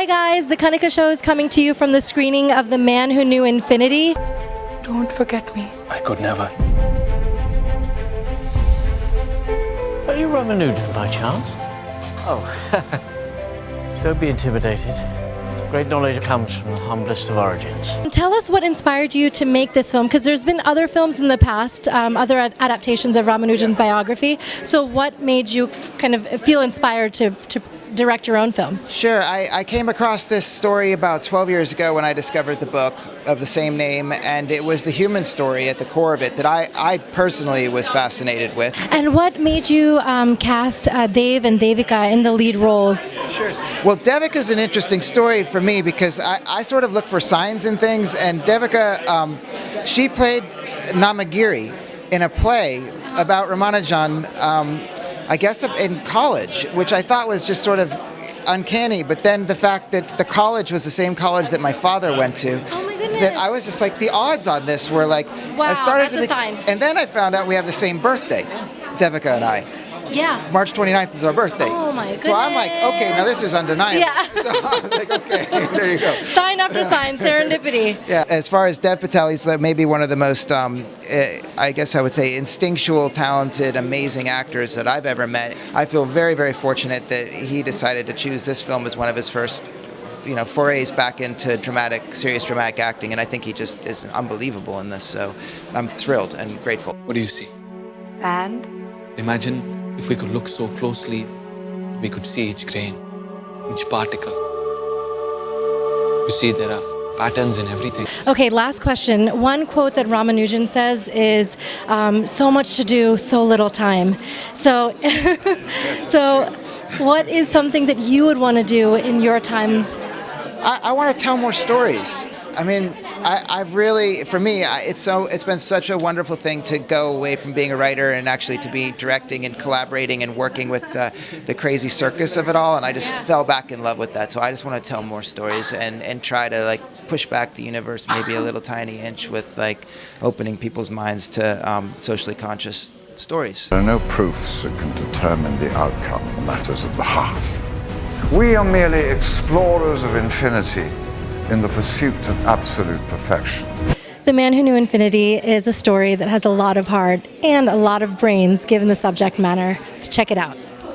Hi guys, the Kanika show is coming to you from the screening of The Man Who Knew Infinity. Don't forget me. I could never. Are you Ramanujan by chance? Oh, don't be intimidated. Great knowledge comes from the humblest of origins. Tell us what inspired you to make this film, because there's been other films in the past, other adaptations of Ramanujan's biography. So what made you kind of feel inspired to direct your own film? Sure. I came across this story about 12 years ago when I discovered the book of the same name, and it was the human story at the core of it that I personally was fascinated with. And what made you cast Dev and Devika in the lead roles? Sure. Well, Devika is an interesting story for me because I sort of look for signs in things, and Devika, she played Namagiri in a play about Ramanujan, I guess in college, which I thought was just sort of uncanny. But then the fact that the college was the same college that my father went to, Oh my goodness. that I was just like, the odds on this were like, Wow, I started that's a sign. And then I found out we have the same birthday, Devika and I. Yeah. March 29th is our birthday. Oh my goodness. So I'm like, okay, now this is undeniable. Yeah. So I was like, okay, there you go. Sign after sign, serendipity. Yeah, as far as Dev Patel, he's maybe one of the most, I guess I would say, instinctual, talented, amazing actors that I've ever met. I feel very, very fortunate that he decided to choose this film as one of his first, forays back into serious dramatic acting, and I think he just is unbelievable in this. So I'm thrilled and grateful. What do you see? Sand? Imagine if we could look so closely, we could see each grain, each particle. You see, there are patterns in everything. Okay, last question. One quote that Ramanujan says is, so much to do, so little time. So, so what is something that you would want to do in your time? I want to tell more stories. I mean, I've really, for me, it's been such a wonderful thing to go away from being a writer and actually to be directing and collaborating and working with the crazy circus of it all. And I just fell back in love with that. So I just want to tell more stories and try to push back the universe maybe a little tiny inch with opening people's minds to socially conscious stories. There are no proofs that can determine the outcome of matters of the heart. We are merely explorers of infinity in the pursuit of absolute perfection. The Man Who Knew Infinity is a story that has a lot of heart and a lot of brains given the subject matter. So check it out.